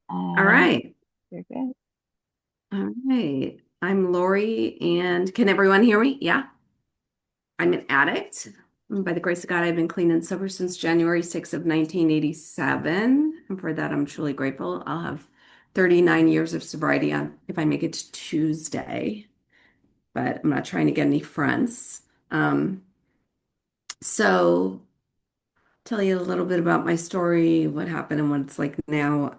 All And right. you're good. All right. I'm Lori, and can everyone hear me? Yeah. I'm an addict. And by the grace of God, I've been clean and sober since January 6th of 1987. And for that, I'm truly grateful. I'll have 39 years of sobriety on if I make it to Tuesday, but I'm not trying to get any friends. Um, so tell you a little bit about my story, what happened and what it's like now.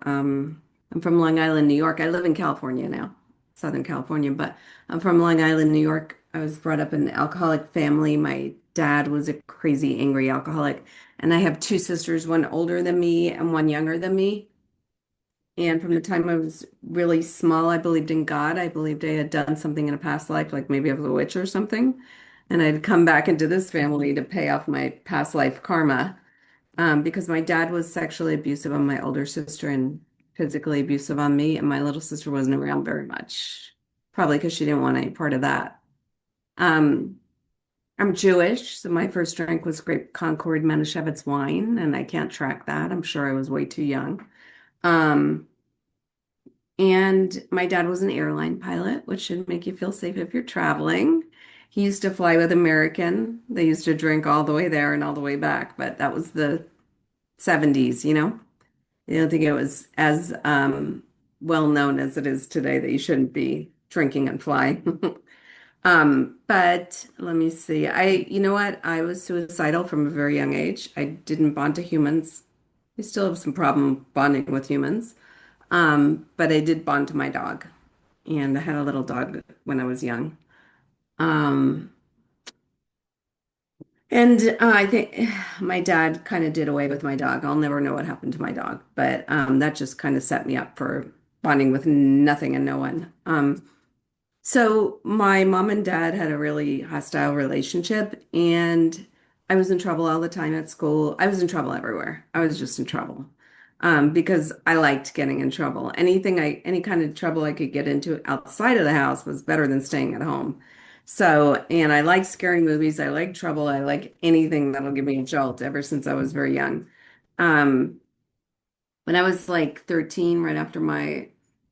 I'm from Long Island, New York. I live in California now, Southern California, but I'm from Long Island, New York. I was brought up in an alcoholic family. My dad was a crazy, angry alcoholic, and I have two sisters, one older than me and one younger than me. And from the time I was really small, I believed in God. I believed I had done something in a past life, like maybe I was a witch or something. And I'd come back into this family to pay off my past life karma because my dad was sexually abusive on my older sister and physically abusive on me, and my little sister wasn't around very much, probably because she didn't want any part of that. Um, I'm Jewish, so my first drink was Grape Concord Manischewitz wine, and I can't track that. I'm sure I was way too young. Um, and my dad was an airline pilot, which should make you feel safe if you're traveling. He used to fly with American. They used to drink all the way there and all the way back, but that was the 70s, you know? I don't think it was as well known as it is today that you shouldn't be drinking and flying. But let me see. You know what? I was suicidal from a very young age. I didn't bond to humans. I still have some problem bonding with humans. But I did bond to my dog, and I had a little dog when I was young. Um, and I think my dad kind of did away with my dog. I'll never know what happened to my dog, but that just kind of set me up for bonding with nothing and no one. So my mom and dad had a really hostile relationship, and I was in trouble all the time at school. I was in trouble everywhere. I was just in trouble. Because I liked getting in trouble. Any kind of trouble I could get into outside of the house was better than staying at home. So, and I like scary movies. I like trouble. I like anything that'll give me a jolt ever since I was very young. Um, when I was like 13, right after my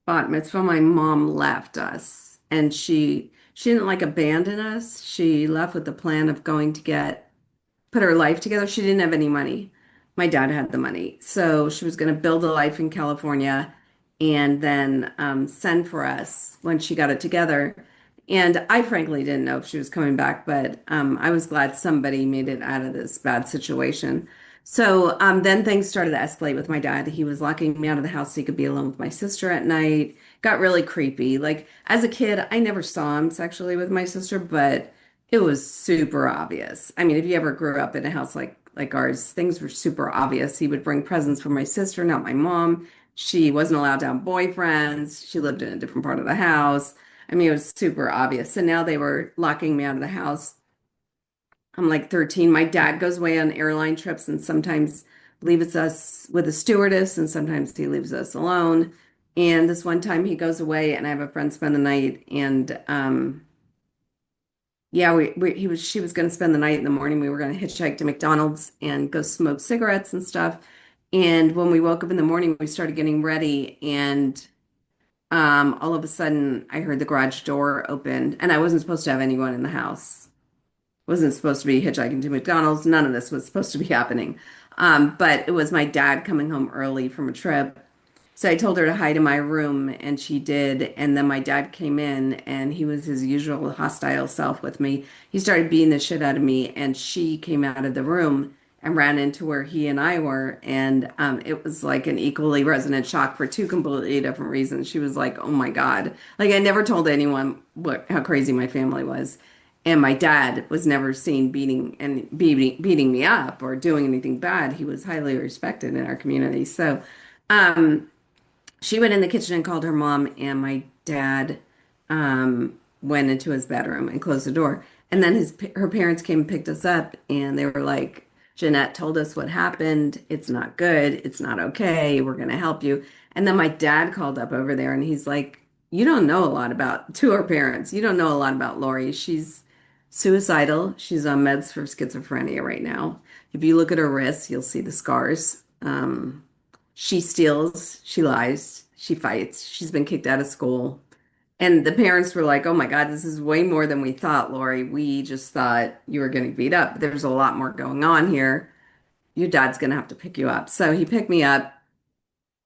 bat mitzvah, my mom left us, and she didn't like abandon us. She left with the plan of going to get put her life together. She didn't have any money. My dad had the money, so she was going to build a life in California and then send for us when she got it together. And I frankly didn't know if she was coming back, but I was glad somebody made it out of this bad situation. So then things started to escalate with my dad. He was locking me out of the house so he could be alone with my sister at night. Got really creepy. Like as a kid, I never saw him sexually with my sister, but it was super obvious. I mean, if you ever grew up in a house like ours, things were super obvious. He would bring presents for my sister, not my mom. She wasn't allowed to have boyfriends. She lived in a different part of the house. I mean, it was super obvious. So now they were locking me out of the house. I'm like 13. My dad goes away on airline trips and sometimes leaves us with a stewardess and sometimes he leaves us alone. And this one time he goes away and I have a friend spend the night and yeah, she was going to spend the night in the morning. We were going to hitchhike to McDonald's and go smoke cigarettes and stuff. And when we woke up in the morning, we started getting ready, and all of a sudden, I heard the garage door open, and I wasn't supposed to have anyone in the house. Wasn't supposed to be hitchhiking to McDonald's. None of this was supposed to be happening. But it was my dad coming home early from a trip, so I told her to hide in my room, and she did. And then my dad came in, and he was his usual hostile self with me. He started beating the shit out of me, and she came out of the room and ran into where he and I were. And it was like an equally resonant shock for two completely different reasons. She was like, "Oh my God!" Like I never told anyone how crazy my family was. And my dad was never seen beating me up or doing anything bad. He was highly respected in our community. So. Um, she went in the kitchen and called her mom, and my dad went into his bedroom and closed the door. And then her parents came and picked us up, and they were like, Jeanette told us what happened. It's not good. It's not okay. We're going to help you. And then my dad called up over there, and he's like, you don't know a lot about, to her parents, you don't know a lot about Lori. She's suicidal. She's on meds for schizophrenia right now. If you look at her wrists, you'll see the scars. She steals, she lies, She fights. She's been kicked out of school. And the parents were like, "Oh my God, this is way more than we thought, Lori. We just thought you were getting beat up. There's a lot more going on here. Your dad's gonna have to pick you up." So he picked me up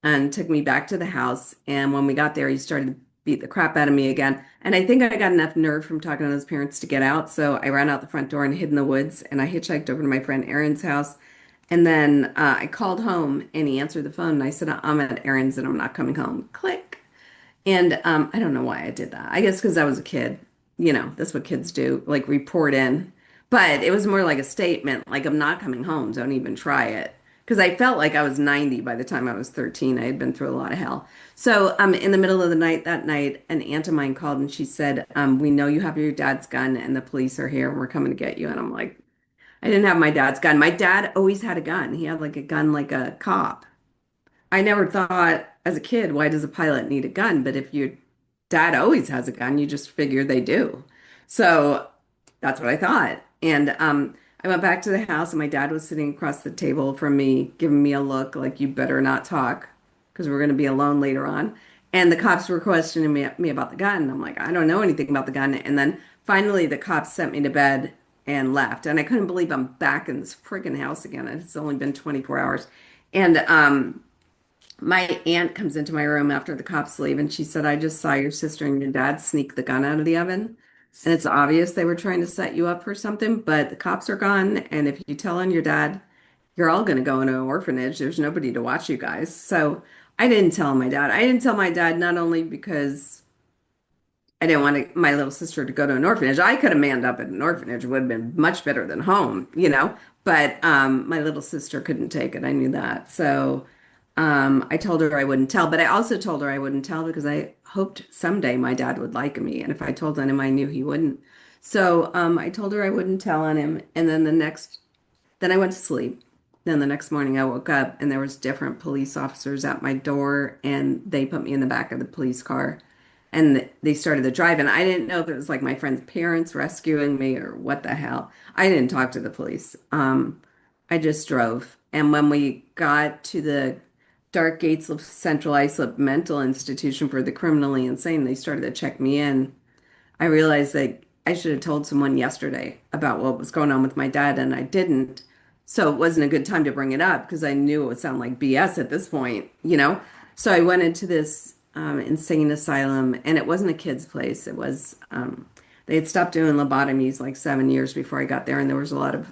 and took me back to the house. And when we got there, he started to beat the crap out of me again. And I think I got enough nerve from talking to those parents to get out. So I ran out the front door and hid in the woods. And I hitchhiked over to my friend Erin's house. And then I called home and he answered the phone. And I said, "I'm at Erin's and I'm not coming home." Click. And I don't know why I did that. I guess because I was a kid. That's what kids do, like report in. But it was more like a statement, like, "I'm not coming home. Don't even try it." Because I felt like I was 90 by the time I was 13. I had been through a lot of hell. So in the middle of the night that night, an aunt of mine called and she said, "We know you have your dad's gun and the police are here and we're coming to get you." And I'm like, I didn't have my dad's gun. My dad always had a gun. He had like a gun like a cop. I never thought as a kid, why does a pilot need a gun? But if your dad always has a gun, you just figure they do. So that's what I thought. And I went back to the house, and my dad was sitting across the table from me, giving me a look like, "You better not talk because we're going to be alone later on." And the cops were questioning me about the gun. And I'm like, "I don't know anything about the gun." And then finally, the cops sent me to bed and left. And I couldn't believe I'm back in this freaking house again. It's only been 24 hours. And my aunt comes into my room after the cops leave and she said, "I just saw your sister and your dad sneak the gun out of the oven. And it's obvious they were trying to set you up for something, but the cops are gone. And if you tell on your dad, you're all going to go into an orphanage. There's nobody to watch you guys." So I didn't tell my dad. I didn't tell my dad not only because I didn't want my little sister to go to an orphanage. I could have manned up at an orphanage. It would have been much better than home. But my little sister couldn't take it. I knew that. So I told her I wouldn't tell, but I also told her I wouldn't tell because I hoped someday my dad would like me. And if I told on him, I knew he wouldn't. So I told her I wouldn't tell on him. And then I went to sleep. Then the next morning I woke up and there was different police officers at my door and they put me in the back of the police car and they started the drive. And I didn't know if it was like my friend's parents rescuing me or what the hell. I didn't talk to the police. I just drove. And when we got to the dark gates of Central Islip Mental Institution for the criminally insane, they started to check me in. I realized that I should have told someone yesterday about what was going on with my dad, and I didn't. So it wasn't a good time to bring it up because I knew it would sound like BS at this point. So I went into this insane asylum, and it wasn't a kid's place. They had stopped doing lobotomies like 7 years before I got there, and there was a lot of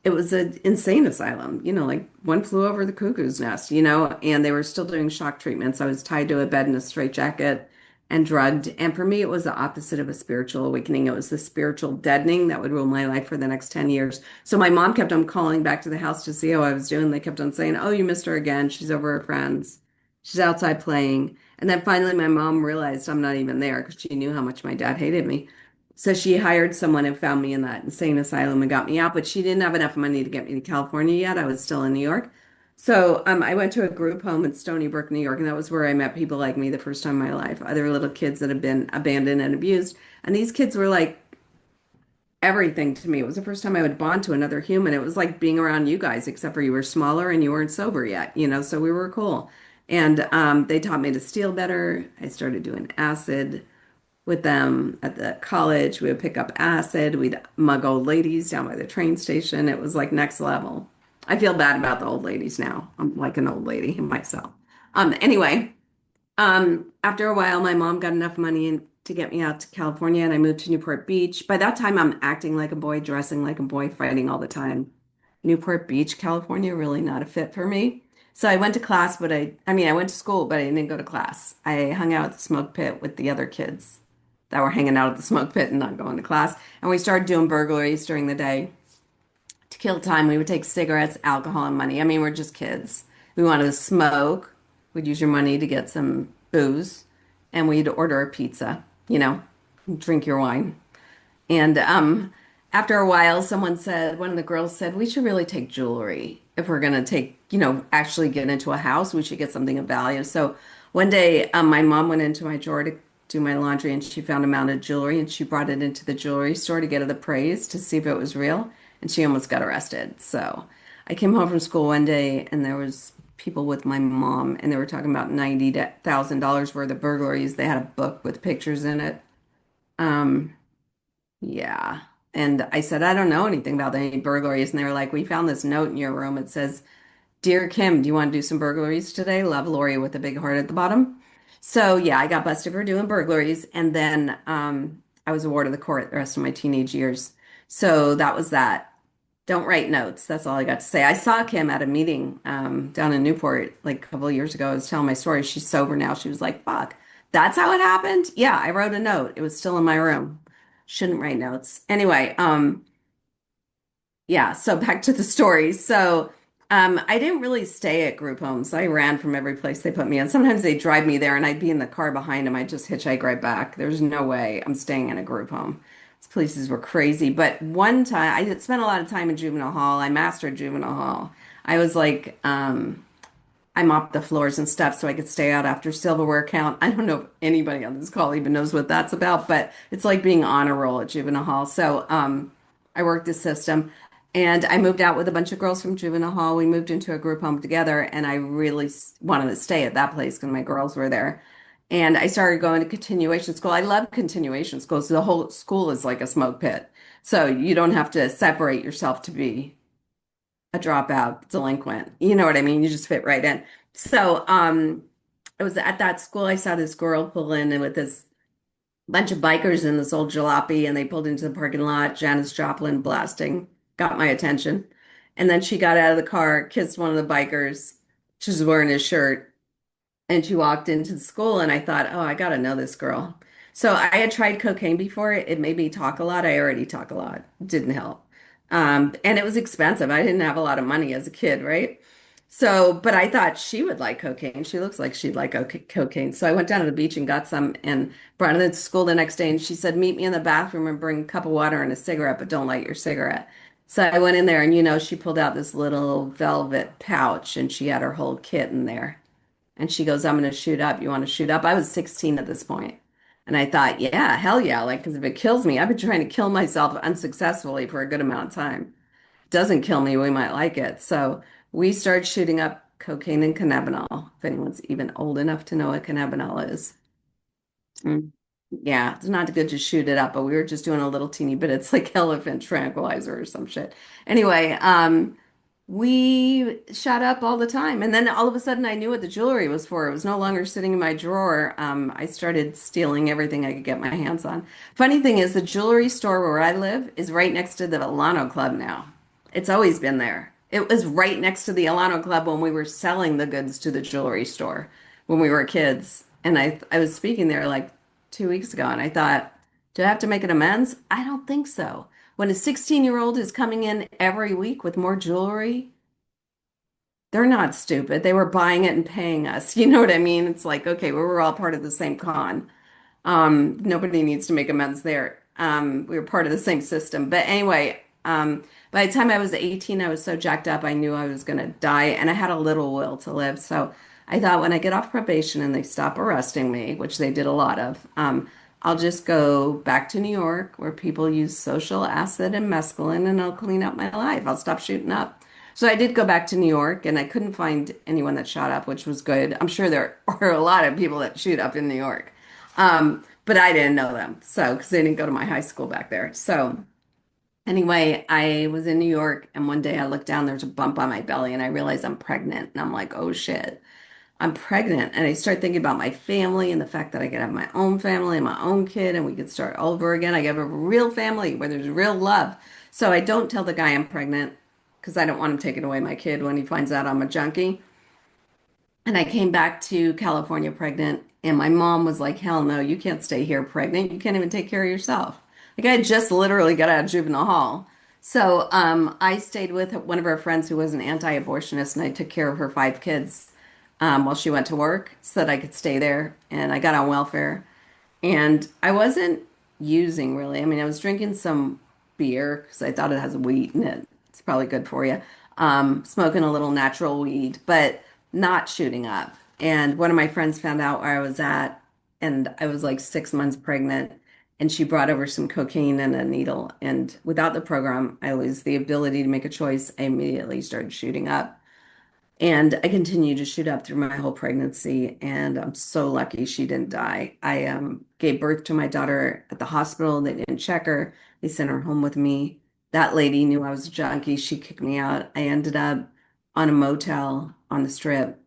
it was an insane asylum, like one flew over the cuckoo's nest, and they were still doing shock treatments. I was tied to a bed in a straitjacket and drugged. And for me, it was the opposite of a spiritual awakening. It was the spiritual deadening that would rule my life for the next 10 years. So my mom kept on calling back to the house to see how I was doing. They kept on saying, "Oh, you missed her again. She's over her friends. She's outside playing." And then finally, my mom realized I'm not even there because she knew how much my dad hated me. So she hired someone and found me in that insane asylum and got me out, but she didn't have enough money to get me to California yet. I was still in New York. So I went to a group home in Stony Brook, New York, and that was where I met people like me the first time in my life, other little kids that had been abandoned and abused. And these kids were like everything to me. It was the first time I would bond to another human. It was like being around you guys, except for you were smaller and you weren't sober yet, so we were cool. And they taught me to steal better. I started doing acid with them at the college. We would pick up acid. We'd mug old ladies down by the train station. It was like next level. I feel bad about the old ladies now. I'm like an old lady myself. Anyway, after a while, my mom got enough money to get me out to California and I moved to Newport Beach. By that time, I'm acting like a boy, dressing like a boy, fighting all the time. Newport Beach, California, really not a fit for me. So I went to class, but I went to school, but I didn't go to class. I hung out at the smoke pit with the other kids that were hanging out at the smoke pit and not going to class. And we started doing burglaries during the day to kill time. We would take cigarettes, alcohol, and money. I mean, we're just kids. We wanted to smoke. We'd use your money to get some booze, and we'd order a pizza, drink your wine. And after a while, one of the girls said, "We should really take jewelry. If we're going to actually get into a house, we should get something of value." So one day, my mom went into my drawer to do my laundry and she found a mounted jewelry and she brought it into the jewelry store to get it appraised to see if it was real. And she almost got arrested. So I came home from school one day and there was people with my mom, and they were talking about $90,000 worth of burglaries. They had a book with pictures in it. Um, yeah. And I said, I don't know anything about any burglaries. And they were like, we found this note in your room. It says, Dear Kim, do you want to do some burglaries today? Love, Lori with a big heart at the bottom. So yeah, I got busted for doing burglaries, and then I was a ward of the court the rest of my teenage years. So that was that. Don't write notes. That's all I got to say. I saw Kim at a meeting down in Newport like a couple of years ago. I was telling my story. She's sober now. She was like, "Fuck, that's how it happened." Yeah, I wrote a note. It was still in my room. Shouldn't write notes. Anyway, yeah, so back to the story. So, I didn't really stay at group homes. I ran from every place they put me in. Sometimes they'd drive me there and I'd be in the car behind them. I'd just hitchhike right back. There's no way I'm staying in a group home. These places were crazy. But one time, I had spent a lot of time in juvenile hall. I mastered juvenile hall. I was like, I mopped the floors and stuff so I could stay out after silverware count. I don't know if anybody on this call even knows what that's about, but it's like being on a roll at juvenile hall. So I worked the system and I moved out with a bunch of girls from juvenile hall. We moved into a group home together and I really wanted to stay at that place because my girls were there. And I started going to continuation school. I love continuation schools. The whole school is like a smoke pit. So you don't have to separate yourself to be a dropout delinquent. You know what I mean? You just fit right in. So, I was at that school. I saw this girl pull in with this bunch of bikers in this old jalopy, and they pulled into the parking lot. Janis Joplin blasting got my attention. And then she got out of the car, kissed one of the bikers. She was wearing his shirt. And she walked into the school, and I thought, oh, I gotta know this girl. So I had tried cocaine before. It made me talk a lot. I already talk a lot. Didn't help. And it was expensive. I didn't have a lot of money as a kid, right? So, but I thought she would like cocaine. She looks like she'd like cocaine. So I went down to the beach and got some and brought it to school the next day. And she said, meet me in the bathroom and bring a cup of water and a cigarette, but don't light your cigarette. So I went in there and, she pulled out this little velvet pouch and she had her whole kit in there. And she goes, I'm going to shoot up. You want to shoot up? I was 16 at this point. And I thought, yeah, hell yeah. Like, because if it kills me, I've been trying to kill myself unsuccessfully for a good amount of time. Doesn't kill me, we might like it. So we started shooting up cocaine and cannabinol, if anyone's even old enough to know what cannabinol is. Mm. Yeah, it's not good to shoot it up, but we were just doing a little teeny bit. It's like elephant tranquilizer or some shit. Anyway, we shot up all the time. And then all of a sudden I knew what the jewelry was for. It was no longer sitting in my drawer. I started stealing everything I could get my hands on. Funny thing is, the jewelry store where I live is right next to the Alano Club now. It's always been there. It was right next to the Alano Club when we were selling the goods to the jewelry store when we were kids. And I was speaking there like 2 weeks ago, and I thought, do I have to make an amends? I don't think so. When a 16-year-old is coming in every week with more jewelry, they're not stupid. They were buying it and paying us. You know what I mean? It's like, okay, we were all part of the same con. Nobody needs to make amends there. We were part of the same system. But anyway, by the time I was 18, I was so jacked up, I knew I was going to die, and I had a little will to live. So I thought when I get off probation and they stop arresting me, which they did a lot of, I'll just go back to New York where people use social acid and mescaline, and I'll clean up my life. I'll stop shooting up. So I did go back to New York, and I couldn't find anyone that shot up, which was good. I'm sure there are a lot of people that shoot up in New York. But I didn't know them. So, because they didn't go to my high school back there. So, anyway, I was in New York and one day I looked down, there's a bump on my belly and I realized I'm pregnant. And I'm like, oh shit, I'm pregnant. And I start thinking about my family and the fact that I could have my own family and my own kid and we could start all over again. I could have a real family where there's real love. So I don't tell the guy I'm pregnant because I don't want him taking away my kid when he finds out I'm a junkie. And I came back to California pregnant, and my mom was like, hell no, you can't stay here pregnant. You can't even take care of yourself. Like I had just literally got out of juvenile hall. So I stayed with one of her friends who was an anti-abortionist, and I took care of her 5 kids while she went to work so that I could stay there. And I got on welfare. And I wasn't using really. I mean, I was drinking some beer because I thought it has wheat in it. It's probably good for you. Smoking a little natural weed, but not shooting up. And one of my friends found out where I was at, and I was like 6 months pregnant. And she brought over some cocaine and a needle. And without the program, I lose the ability to make a choice. I immediately started shooting up. And I continued to shoot up through my whole pregnancy, and I'm so lucky she didn't die. I gave birth to my daughter at the hospital. They didn't check her. They sent her home with me. That lady knew I was a junkie. She kicked me out. I ended up on a motel on the strip,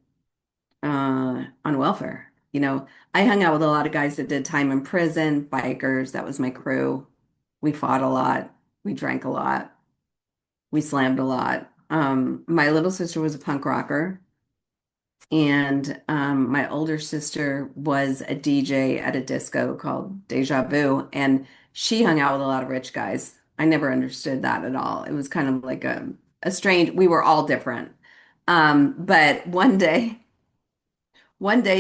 on welfare. I hung out with a lot of guys that did time in prison, bikers. That was my crew. We fought a lot. We drank a lot. We slammed a lot. My little sister was a punk rocker. And my older sister was a DJ at a disco called Deja Vu, and she hung out with a lot of rich guys. I never understood that at all. It was kind of like a strange, we were all different. But one day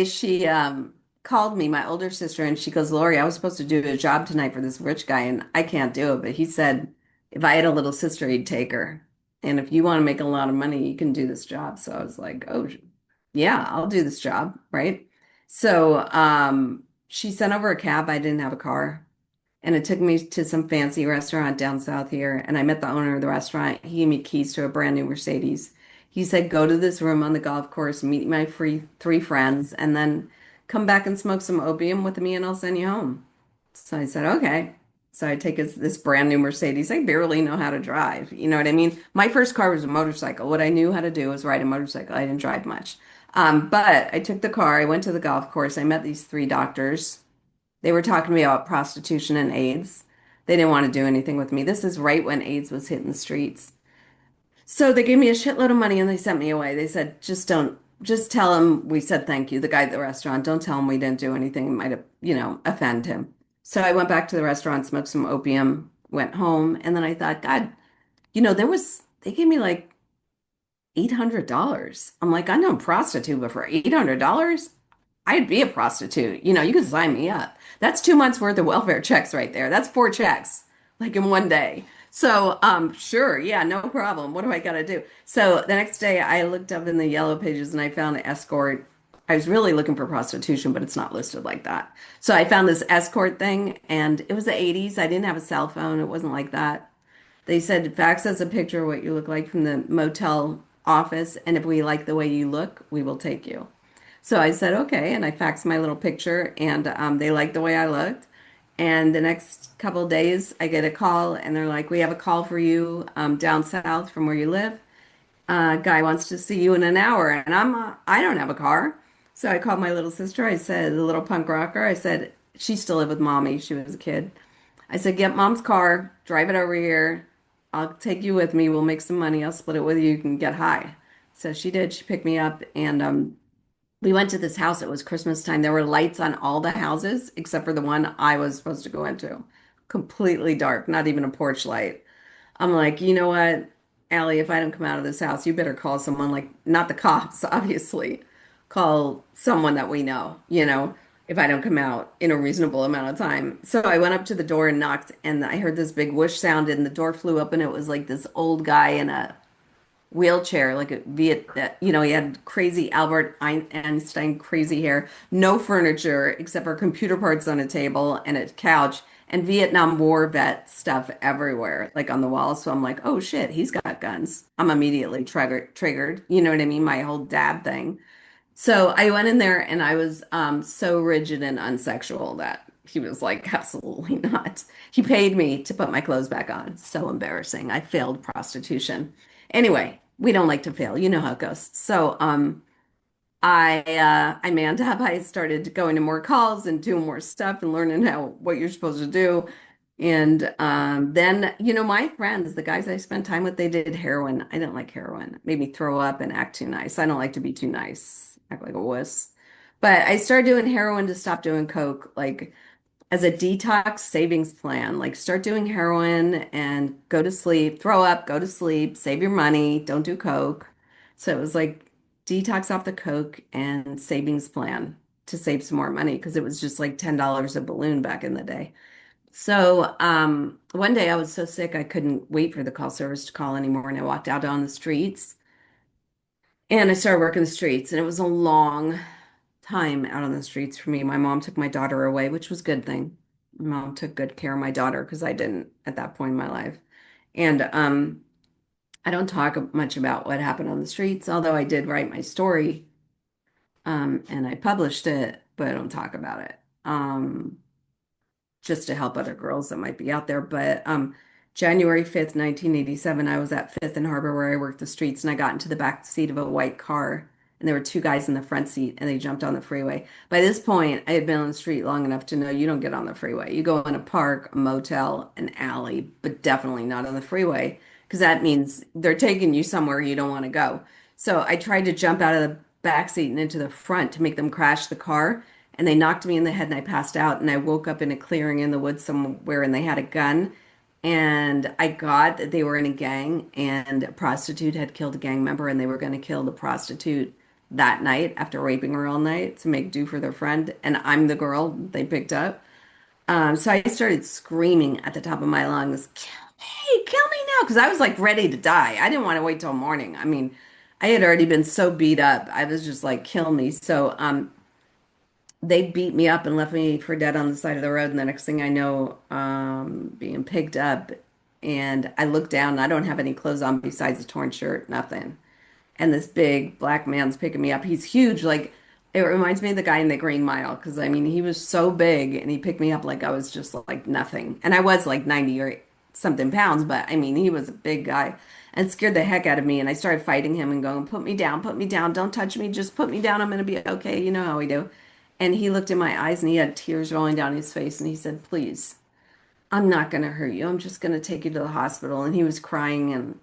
she called me, my older sister, and she goes, Lori, I was supposed to do a job tonight for this rich guy, and I can't do it. But he said if I had a little sister, he'd take her. And if you want to make a lot of money, you can do this job. So I was like, oh, yeah, I'll do this job, right? So she sent over a cab. I didn't have a car. And it took me to some fancy restaurant down south here. And I met the owner of the restaurant. He gave me keys to a brand new Mercedes. He said, go to this room on the golf course, meet my three friends, and then come back and smoke some opium with me, and I'll send you home. So I said, okay. So I take this brand new Mercedes. I barely know how to drive. You know what I mean? My first car was a motorcycle. What I knew how to do was ride a motorcycle. I didn't drive much. But I took the car. I went to the golf course. I met these three doctors. They were talking to me about prostitution and AIDS. They didn't want to do anything with me. This is right when AIDS was hitting the streets. So they gave me a shitload of money and they sent me away. They said, just tell him we said thank you, the guy at the restaurant. Don't tell him we didn't do anything. It might have, offend him. So I went back to the restaurant, smoked some opium, went home, and then I thought, God, they gave me like $800. I'm like, I know a prostitute, but for $800, I'd be a prostitute. You can sign me up. That's 2 months worth of welfare checks right there. That's four checks, like in one day. So, sure, yeah, no problem. What do I got to do? So the next day, I looked up in the yellow pages and I found an escort. I was really looking for prostitution, but it's not listed like that. So I found this escort thing, and it was the 80s. I didn't have a cell phone. It wasn't like that. They said, fax us a picture of what you look like from the motel office, and if we like the way you look, we will take you. So I said, okay, and I faxed my little picture, and they liked the way I looked. And the next couple of days, I get a call, and they're like, we have a call for you down south from where you live. Guy wants to see you in an hour, and I don't have a car. So I called my little sister. I said, the little punk rocker. I said, she still lived with mommy. She was a kid. I said, get mom's car, drive it over here. I'll take you with me. We'll make some money. I'll split it with you. You can get high. So she did. She picked me up, and we went to this house. It was Christmas time. There were lights on all the houses except for the one I was supposed to go into. Completely dark, not even a porch light. I'm like, you know what, Allie, if I don't come out of this house, you better call someone, like, not the cops, obviously. Call someone that we know, if I don't come out in a reasonable amount of time. So I went up to the door and knocked, and I heard this big whoosh sound, and the door flew up, and it was like this old guy in a wheelchair, like a Viet, he had crazy Albert Einstein crazy hair, no furniture except for computer parts on a table and a couch, and Vietnam War vet stuff everywhere, like on the wall. So I'm like, oh shit, he's got guns. I'm immediately triggered. You know what I mean? My whole dad thing. So I went in there and I was so rigid and unsexual that he was like, absolutely not. He paid me to put my clothes back on. So embarrassing. I failed prostitution. Anyway, we don't like to fail. You know how it goes. So I manned up. I started going to more calls and doing more stuff and learning how what you're supposed to do. And then, my friends, the guys I spent time with, they did heroin. I didn't like heroin. It made me throw up and act too nice. I don't like to be too nice, act like a wuss. But I started doing heroin to stop doing coke, like as a detox savings plan. Like start doing heroin and go to sleep, throw up, go to sleep, save your money, don't do coke. So it was like detox off the coke and savings plan to save some more money because it was just like $10 a balloon back in the day. So one day I was so sick I couldn't wait for the call service to call anymore, and I walked out on the streets and I started working the streets, and it was a long time out on the streets for me. My mom took my daughter away, which was a good thing. My mom took good care of my daughter because I didn't at that point in my life. And I don't talk much about what happened on the streets, although I did write my story, and I published it, but I don't talk about it. Just to help other girls that might be out there. But January 5th, 1987, I was at Fifth and Harbor where I worked the streets, and I got into the back seat of a white car, and there were two guys in the front seat, and they jumped on the freeway. By this point, I had been on the street long enough to know you don't get on the freeway. You go in a park, a motel, an alley, but definitely not on the freeway because that means they're taking you somewhere you don't want to go. So I tried to jump out of the back seat and into the front to make them crash the car, and they knocked me in the head and I passed out and I woke up in a clearing in the woods somewhere and they had a gun and I got that they were in a gang and a prostitute had killed a gang member and they were going to kill the prostitute that night after raping her all night to make do for their friend, and I'm the girl they picked up. So I started screaming at the top of my lungs, kill me now, because I was like ready to die. I didn't want to wait till morning. I mean, I had already been so beat up. I was just like, kill me. So they beat me up and left me for dead on the side of the road. And the next thing I know, being picked up, and I look down and I don't have any clothes on besides a torn shirt, nothing. And this big black man's picking me up. He's huge. Like it reminds me of the guy in the Green Mile because I mean he was so big and he picked me up like I was just like nothing. And I was like 90 or something pounds, but I mean he was a big guy and scared the heck out of me. And I started fighting him and going, put me down, don't touch me, just put me down. I'm gonna be okay. You know how we do. And he looked in my eyes and he had tears rolling down his face and he said, please, I'm not gonna hurt you. I'm just gonna take you to the hospital. And he was crying and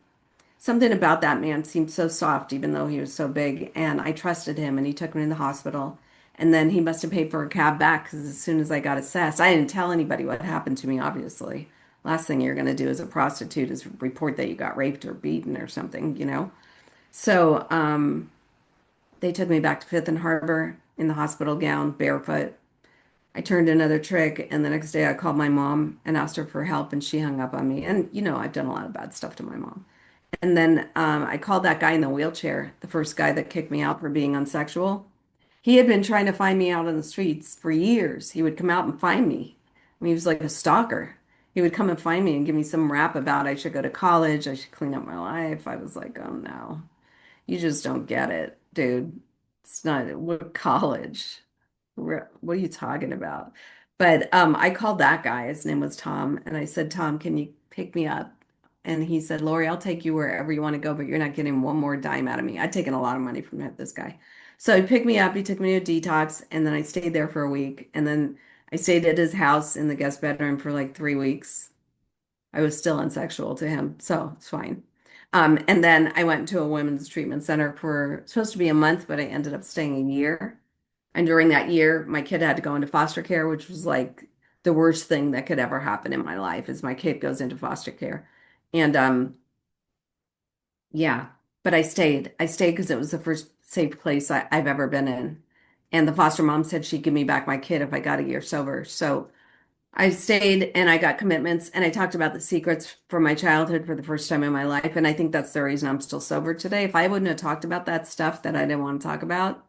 something about that man seemed so soft, even though he was so big. And I trusted him, and he took me to the hospital. And then he must have paid for a cab back because as soon as I got assessed, I didn't tell anybody what happened to me, obviously. Last thing you're going to do as a prostitute is report that you got raped or beaten or something, you know? So they took me back to Fifth and Harbor in the hospital gown, barefoot. I turned another trick, and the next day I called my mom and asked her for help, and she hung up on me. And, you know, I've done a lot of bad stuff to my mom. And then I called that guy in the wheelchair, the first guy that kicked me out for being unsexual. He had been trying to find me out on the streets for years. He would come out and find me. I mean, he was like a stalker. He would come and find me and give me some rap about I should go to college, I should clean up my life. I was like, oh no. You just don't get it, dude. It's not what college. What are you talking about? But I called that guy. His name was Tom, and I said, Tom, can you pick me up? And he said, Lori, I'll take you wherever you want to go, but you're not getting one more dime out of me. I'd taken a lot of money from this guy. So he picked me up, he took me to a detox, and then I stayed there for a week. And then I stayed at his house in the guest bedroom for like 3 weeks. I was still unsexual to him, so it's fine. And then I went to a women's treatment center for supposed to be a month, but I ended up staying a year. And during that year, my kid had to go into foster care, which was like the worst thing that could ever happen in my life is my kid goes into foster care. And yeah, but I stayed. I stayed because it was the first safe place I've ever been in. And the foster mom said she'd give me back my kid if I got a year sober. So I stayed and I got commitments and I talked about the secrets from my childhood for the first time in my life. And I think that's the reason I'm still sober today. If I wouldn't have talked about that stuff that I didn't want to talk about,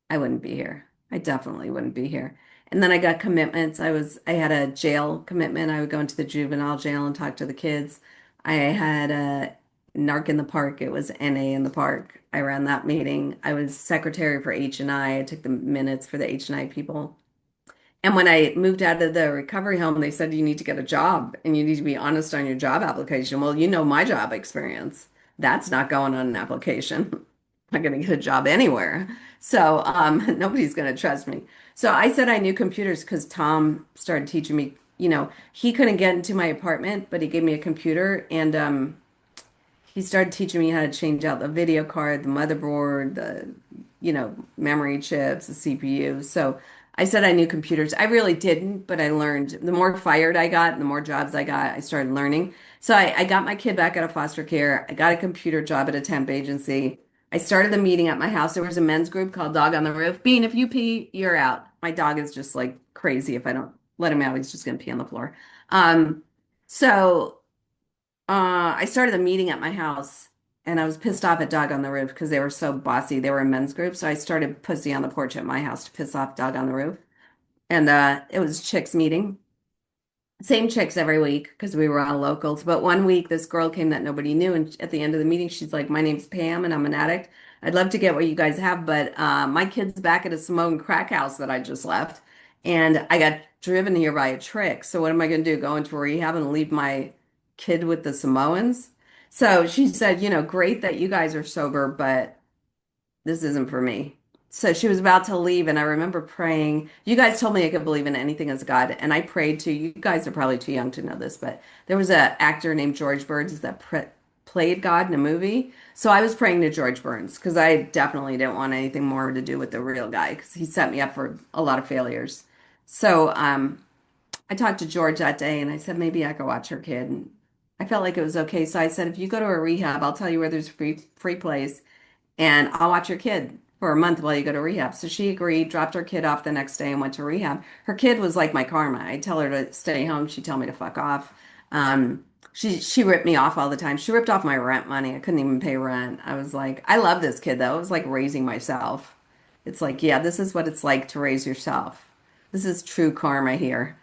I wouldn't be here. I definitely wouldn't be here. And then I got commitments. I had a jail commitment. I would go into the juvenile jail and talk to the kids. I had a narc in the park. It was NA in the park. I ran that meeting. I was secretary for H&I. I took the minutes for the H&I people. And when I moved out of the recovery home, they said you need to get a job and you need to be honest on your job application. Well, you know my job experience. That's not going on an application. I'm not going to get a job anywhere. So nobody's going to trust me. So I said I knew computers because Tom started teaching me. You know, he couldn't get into my apartment, but he gave me a computer and he started teaching me how to change out the video card, the motherboard, the, you know, memory chips, the CPU. So I said I knew computers. I really didn't, but I learned. The more fired I got, and the more jobs I got, I started learning. So I got my kid back out of foster care. I got a computer job at a temp agency. I started the meeting at my house. There was a men's group called Dog on the Roof. Bean, if you pee, you're out. My dog is just like crazy. If I don't let him out, he's just gonna pee on the floor. Um, so I started a meeting at my house and I was pissed off at Dog on the Roof because they were so bossy. They were a men's group. So I started Pussy on the Porch at my house to piss off Dog on the Roof. And it was chicks meeting. Same chicks every week because we were all locals. But one week, this girl came that nobody knew, and at the end of the meeting, she's like, "My name's Pam, and I'm an addict. I'd love to get what you guys have, but my kid's back at a Samoan crack house that I just left, and I got driven here by a trick. So what am I going to do? Go into rehab and leave my kid with the Samoans?" So she said, "Great that you guys are sober, but." This isn't for me. So she was about to leave, and I remember praying. You guys told me I could believe in anything as God, and I prayed to you guys are probably too young to know this, but there was an actor named George Burns that played God in a movie. So I was praying to George Burns because I definitely didn't want anything more to do with the real guy because he set me up for a lot of failures. So I talked to George that day, and I said maybe I could watch her kid. And I felt like it was okay. So I said, if you go to a rehab, I'll tell you where there's free place and I'll watch your kid for a month while you go to rehab. So she agreed, dropped her kid off the next day and went to rehab. Her kid was like my karma. I'd tell her to stay home. She'd tell me to fuck off. She ripped me off all the time. She ripped off my rent money. I couldn't even pay rent. I was like, I love this kid though. It was like raising myself. It's like, yeah, this is what it's like to raise yourself. This is true karma here.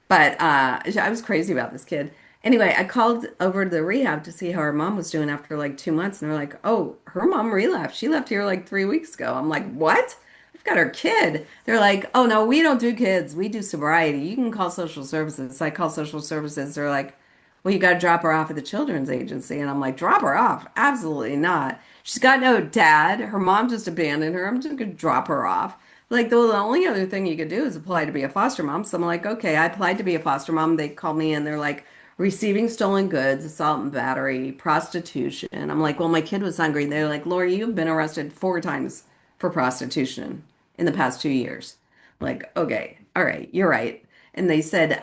But I was crazy about this kid. Anyway, I called over to the rehab to see how her mom was doing after like 2 months, and they're like, "Oh, her mom relapsed. She left here like 3 weeks ago." I'm like, "What? I've got her kid." They're like, "Oh no, we don't do kids. We do sobriety. You can call social services." So I call social services. They're like, "Well, you got to drop her off at the children's agency," and I'm like, "Drop her off? Absolutely not. She's got no dad. Her mom just abandoned her. I'm just gonna drop her off." Like the only other thing you could do is apply to be a foster mom. So I'm like, okay, I applied to be a foster mom. They called me and they're like, receiving stolen goods, assault and battery, prostitution. I'm like, well, my kid was hungry. They're like, Lori, you've been arrested 4 times for prostitution in the past 2 years. I'm like, okay, all right, you're right. And they said,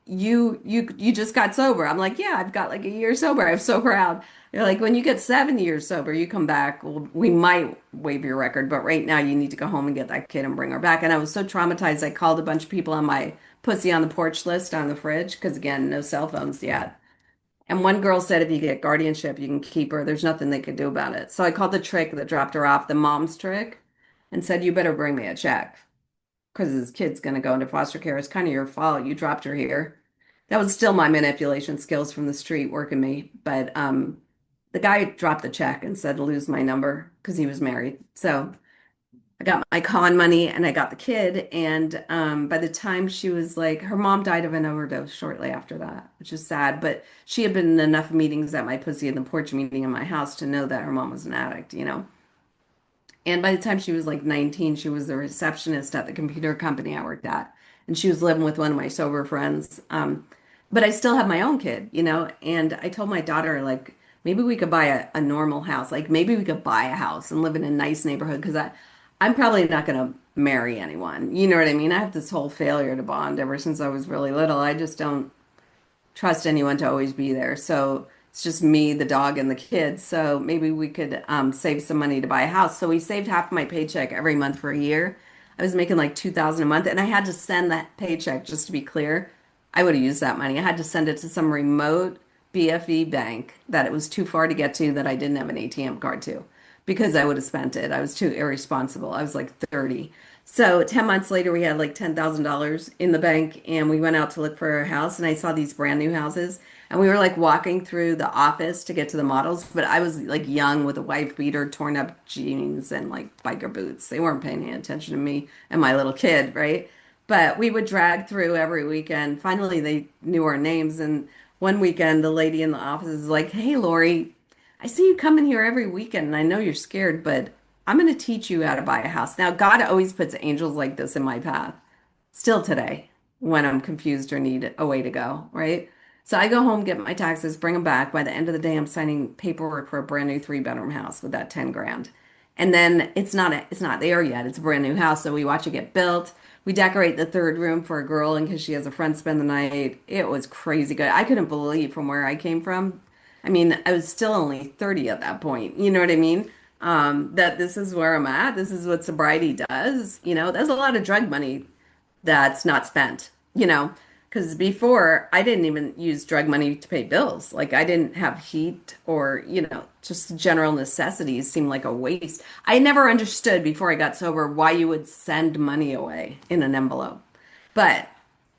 you just got sober. I'm like, yeah, I've got like a year sober. I'm so proud. They're like, when you get 7 years sober, you come back. Well, we might waive your record, but right now you need to go home and get that kid and bring her back. And I was so traumatized, I called a bunch of people on my pussy on the porch list on the fridge because, again, no cell phones yet. And one girl said if you get guardianship, you can keep her. There's nothing they could do about it. So I called the trick that dropped her off, the mom's trick, and said, you better bring me a check because this kid's going to go into foster care. It's kind of your fault. You dropped her here. That was still my manipulation skills from the street working me. But the guy dropped the check and said to lose my number because he was married. So I got my con money and I got the kid. And by the time she was like, her mom died of an overdose shortly after that, which is sad. But she had been in enough meetings at my pussy in the porch meeting in my house to know that her mom was an addict. And by the time she was like 19, she was the receptionist at the computer company I worked at. And she was living with one of my sober friends. But I still have my own kid. And I told my daughter, like, maybe we could buy a normal house. Like, maybe we could buy a house and live in a nice neighborhood because I'm probably not going to marry anyone. You know what I mean? I have this whole failure to bond ever since I was really little. I just don't trust anyone to always be there. So it's just me, the dog, and the kids. So maybe we could save some money to buy a house. So we saved half of my paycheck every month for a year. I was making like 2,000 a month, and I had to send that paycheck, just to be clear. I would have used that money. I had to send it to some remote BFE bank that it was too far to get to that I didn't have an ATM card to because I would have spent it. I was too irresponsible. I was like 30. So 10 months later, we had like $10,000 in the bank and we went out to look for a house and I saw these brand new houses and we were like walking through the office to get to the models, but I was like young with a wife beater, torn up jeans and like biker boots. They weren't paying any attention to me and my little kid, right? But we would drag through every weekend. Finally, they knew our names and one weekend the lady in the office is like, "Hey, Lori, I see you coming here every weekend and I know you're scared, but I'm going to teach you how to buy a house." Now, God always puts angels like this in my path, still today, when I'm confused or need a way to go, right? So I go home, get my taxes, bring them back. By the end of the day, I'm signing paperwork for a brand new 3 bedroom house with that 10 grand. And then it's not there yet. It's a brand new house. So we watch it get built. We decorate the third room for a girl in case she has a friend spend the night. It was crazy good. I couldn't believe from where I came from. I mean, I was still only 30 at that point. You know what I mean? That this is where I'm at. This is what sobriety does. There's a lot of drug money that's not spent. Because before I didn't even use drug money to pay bills. Like I didn't have heat or just general necessities seemed like a waste. I never understood before I got sober why you would send money away in an envelope. But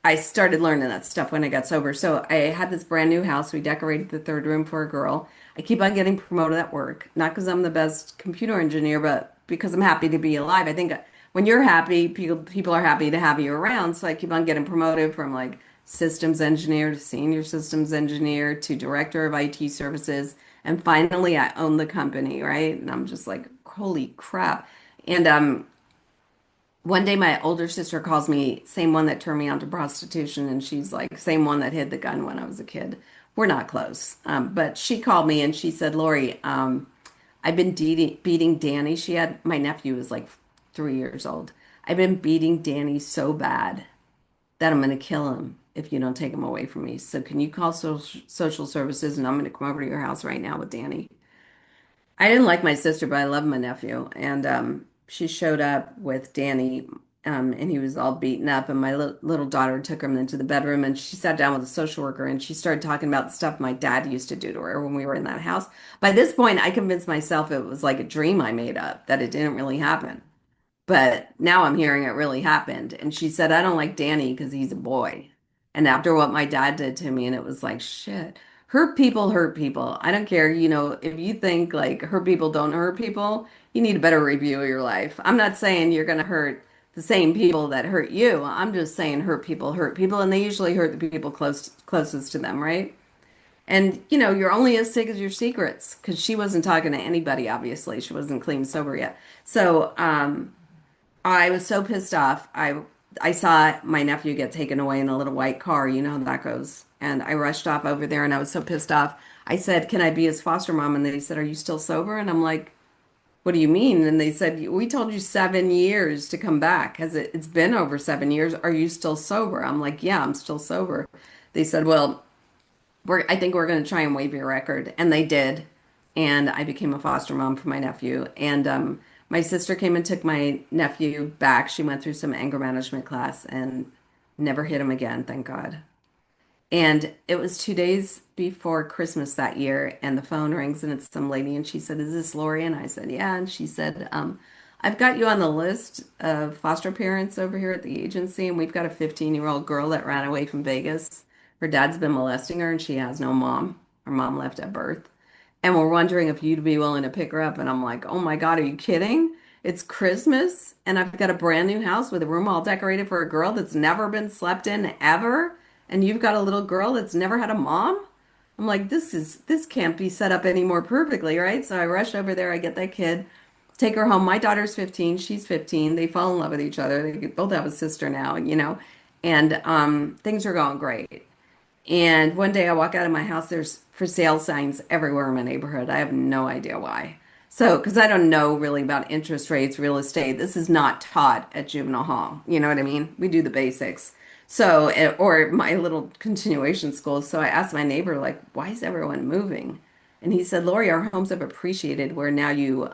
I started learning that stuff when I got sober. So I had this brand new house. We decorated the third room for a girl. I keep on getting promoted at work, not because I'm the best computer engineer, but because I'm happy to be alive. I think when you're happy, people are happy to have you around. So I keep on getting promoted from like systems engineer to senior systems engineer to director of IT services. And finally, I own the company, right? And I'm just like, holy crap. And one day my older sister calls me, same one that turned me on to prostitution, and she's like, same one that hid the gun when I was a kid. We're not close. But she called me and she said, Lori, I've been beating Danny. She had, my nephew was like 3 years old. I've been beating Danny so bad that I'm going to kill him if you don't take him away from me. So can you call social services and I'm going to come over to your house right now with Danny? I didn't like my sister, but I love my nephew. And she showed up with Danny, and he was all beaten up. And my little daughter took him into the bedroom, and she sat down with a social worker, and she started talking about the stuff my dad used to do to her when we were in that house. By this point, I convinced myself it was like a dream I made up, that it didn't really happen. But now I'm hearing it really happened. And she said, I don't like Danny because he's a boy. And after what my dad did to me, and it was like, shit, hurt people hurt people. I don't care. If you think like hurt people don't hurt people, you need a better review of your life. I'm not saying you're going to hurt the same people that hurt you. I'm just saying hurt people, and they usually hurt the people closest to them, right? And you're only as sick as your secrets because she wasn't talking to anybody, obviously. She wasn't clean sober yet. So, I was so pissed off. I saw my nephew get taken away in a little white car. You know how that goes. And I rushed off over there and I was so pissed off. I said, "Can I be his foster mom?" And they said, "Are you still sober?" And I'm like, "What do you mean?" And they said, "We told you 7 years to come back. It's been over 7 years. Are you still sober?" I'm like, "Yeah, I'm still sober." They said, "Well, I think we're going to try and waive your record." And they did. And I became a foster mom for my nephew. And my sister came and took my nephew back. She went through some anger management class and never hit him again, thank God. And it was 2 days before Christmas that year, and the phone rings, and it's some lady, and she said, "Is this Lori?" And I said, "Yeah." And she said, "I've got you on the list of foster parents over here at the agency, and we've got a 15-year-old girl that ran away from Vegas. Her dad's been molesting her, and she has no mom. Her mom left at birth. And we're wondering if you'd be willing to pick her up." And I'm like, "Oh my God, are you kidding? It's Christmas, and I've got a brand new house with a room all decorated for a girl that's never been slept in ever, and you've got a little girl that's never had a mom." I'm like, this can't be set up any more perfectly, right? So I rush over there, I get that kid, take her home. My daughter's 15, she's 15. They fall in love with each other. They both have a sister now, and things are going great. And one day I walk out of my house, there's for sale signs everywhere in my neighborhood. I have no idea why. So, because I don't know really about interest rates, real estate, this is not taught at juvenile hall. You know what I mean? We do the basics. So, or my little continuation school. So I asked my neighbor, like, why is everyone moving? And he said, "Lori, our homes have appreciated where now you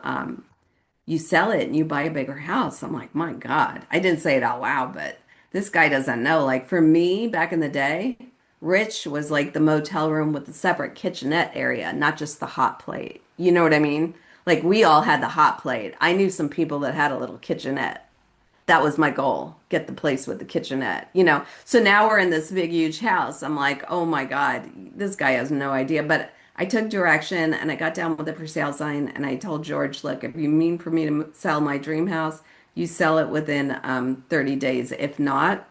sell it and you buy a bigger house." I'm like, my God. I didn't say it out loud, but this guy doesn't know. Like for me, back in the day, rich was like the motel room with the separate kitchenette area, not just the hot plate. You know what I mean? Like we all had the hot plate. I knew some people that had a little kitchenette. That was my goal, get the place with the kitchenette. So now we're in this big, huge house. I'm like, oh my God, this guy has no idea. But I took direction and I got down with the for sale sign and I told George, look, if you mean for me to sell my dream house, you sell it within 30 days. If not,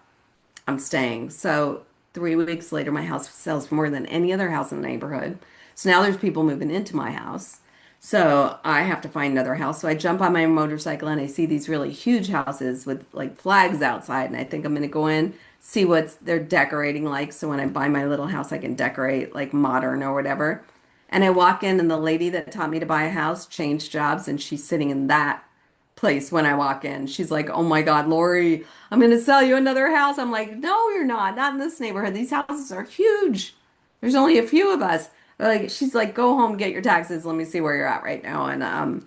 I'm staying. So 3 weeks later, my house sells for more than any other house in the neighborhood. So now there's people moving into my house. So I have to find another house. So I jump on my motorcycle and I see these really huge houses with like flags outside. And I think I'm going to go in, see what they're decorating like. So when I buy my little house, I can decorate like modern or whatever. And I walk in, and the lady that taught me to buy a house changed jobs, and she's sitting in that place when I walk in. She's like, "Oh my God, Lori, I'm going to sell you another house." I'm like, "No, you're not. Not in this neighborhood. These houses are huge. There's only a few of us." Like she's like, "Go home, get your taxes. Let me see where you're at right now." And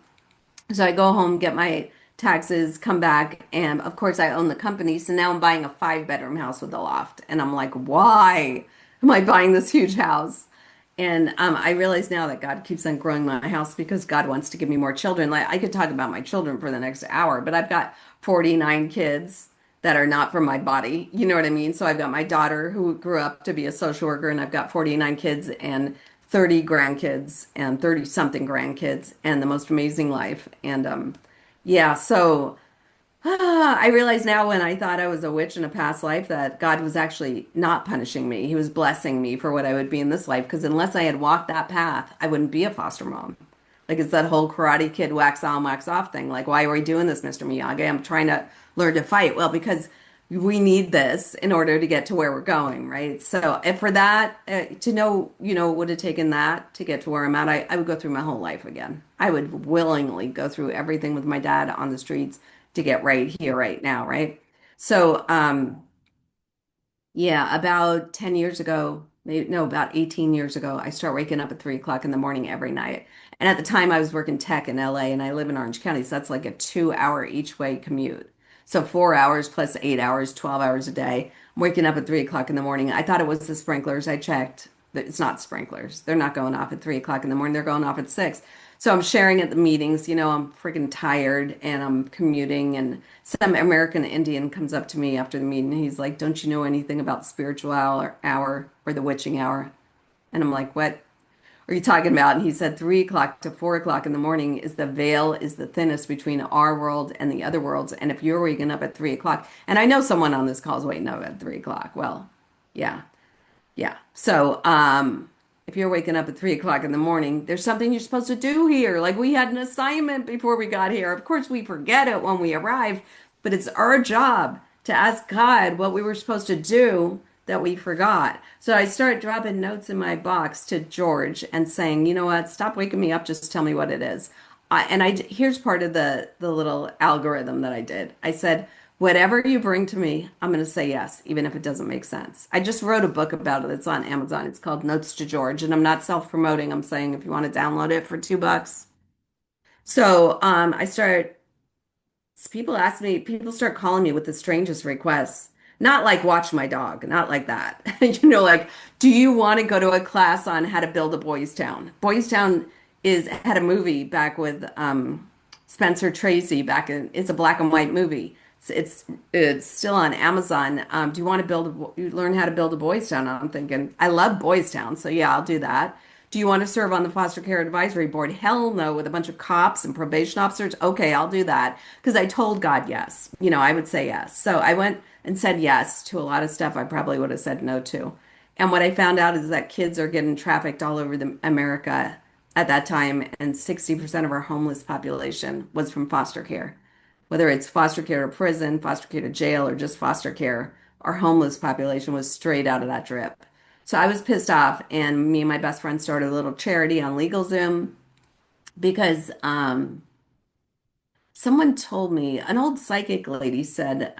so I go home, get my taxes, come back, and of course I own the company. So now I'm buying a 5 bedroom house with a loft. And I'm like, "Why am I buying this huge house?" And I realize now that God keeps on growing my house because God wants to give me more children. Like I could talk about my children for the next hour, but I've got 49 kids. that are not from my body. You know what I mean? So I've got my daughter who grew up to be a social worker, and I've got 49 kids and 30 grandkids and 30 something grandkids and the most amazing life. And yeah, so I realize now when I thought I was a witch in a past life that God was actually not punishing me. He was blessing me for what I would be in this life. Because unless I had walked that path, I wouldn't be a foster mom. Like it's that whole Karate Kid wax on, wax off thing. Like, why are we doing this, Mr. Miyagi? I'm trying to learn to fight. Well, because we need this in order to get to where we're going, right? So, if for that, to know, it would have taken that to get to where I'm at, I would go through my whole life again. I would willingly go through everything with my dad on the streets to get right here, right now, right? So, yeah, about 10 years ago, maybe, no, about 18 years ago, I start waking up at 3 o'clock in the morning every night. And at the time, I was working tech in LA and I live in Orange County. So that's like a 2 hour each way commute. So 4 hours plus 8 hours, 12 hours a day. I'm waking up at 3 o'clock in the morning. I thought it was the sprinklers. I checked. It's not sprinklers. They're not going off at 3 o'clock in the morning. They're going off at 6. So I'm sharing at the meetings. I'm freaking tired and I'm commuting, and some American Indian comes up to me after the meeting. He's like, "Don't you know anything about the spiritual hour or the witching hour?" And I'm like, "What are you talking about?" And he said, 3 o'clock to 4 o'clock in the morning is the veil is the thinnest between our world and the other worlds. And if you're waking up at 3 o'clock, and I know someone on this call is waking up at 3 o'clock. Well, yeah. Yeah. So, if you're waking up at 3 o'clock in the morning, there's something you're supposed to do here. Like we had an assignment before we got here. Of course, we forget it when we arrive, but it's our job to ask God what we were supposed to do that we forgot. So I start dropping notes in my box to George and saying, you know what, stop waking me up. Just tell me what it is. Here's part of the little algorithm that I did. I said, whatever you bring to me, I'm going to say yes, even if it doesn't make sense. I just wrote a book about it. It's on Amazon. It's called Notes to George, and I'm not self-promoting. I'm saying if you want to download it for $2. So I start people start calling me with the strangest requests. Not like watch my dog, not like that. Like, do you want to go to a class on how to build a Boys Town? Boys Town is had a movie back with Spencer Tracy back in it's a black and white movie. It's still on Amazon. Do you want to you learn how to build a Boys Town? I'm thinking, I love Boys Town, so yeah, I'll do that. Do you want to serve on the foster care advisory board? Hell no, with a bunch of cops and probation officers. Okay, I'll do that because I told God yes. I would say yes. So I went and said yes to a lot of stuff I probably would have said no to. And what I found out is that kids are getting trafficked all over America at that time, and 60% of our homeless population was from foster care. Whether it's foster care to prison, foster care to jail, or just foster care, our homeless population was straight out of that drip. So I was pissed off, and me and my best friend started a little charity on LegalZoom because someone told me, an old psychic lady said,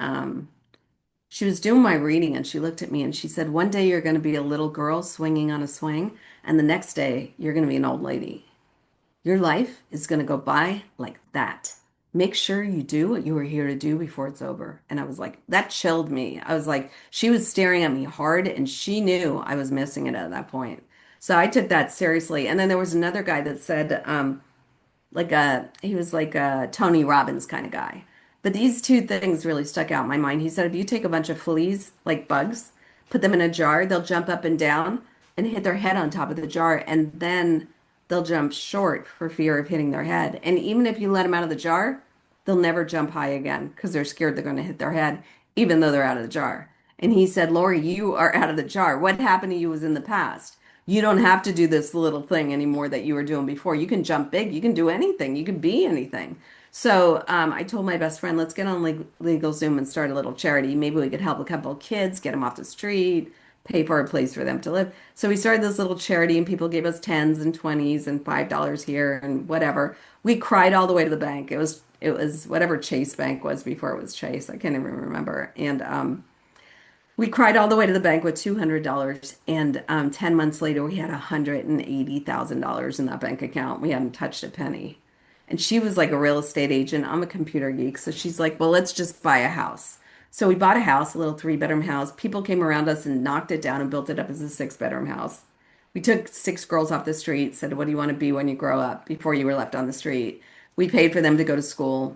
she was doing my reading and she looked at me and she said, one day you're going to be a little girl swinging on a swing, and the next day you're going to be an old lady. Your life is going to go by like that. Make sure you do what you were here to do before it's over. And I was like, that chilled me. I was like, she was staring at me hard and she knew I was missing it at that point. So I took that seriously. And then there was another guy that said, he was like a Tony Robbins kind of guy. But these two things really stuck out in my mind. He said, if you take a bunch of fleas, like bugs, put them in a jar, they'll jump up and down and hit their head on top of the jar, and then they'll jump short for fear of hitting their head. And even if you let them out of the jar, they'll never jump high again because they're scared they're going to hit their head, even though they're out of the jar. And he said, Lauri, you are out of the jar. What happened to you was in the past. You don't have to do this little thing anymore that you were doing before. You can jump big. You can do anything. You can be anything. So I told my best friend, let's get on LegalZoom and start a little charity. Maybe we could help a couple of kids, get them off the street, pay for a place for them to live. So we started this little charity, and people gave us tens and twenties and $5 here and whatever. We cried all the way to the bank. It was whatever Chase Bank was before it was Chase. I can't even remember. And we cried all the way to the bank with $200, and 10 months later, we had $180,000 in that bank account. We hadn't touched a penny. And she was like a real estate agent. I'm a computer geek. So she's like, well, let's just buy a house. So we bought a house, a little three-bedroom house. People came around us and knocked it down and built it up as a six-bedroom house. We took six girls off the street, said, what do you want to be when you grow up? Before you were left on the street. We paid for them to go to school.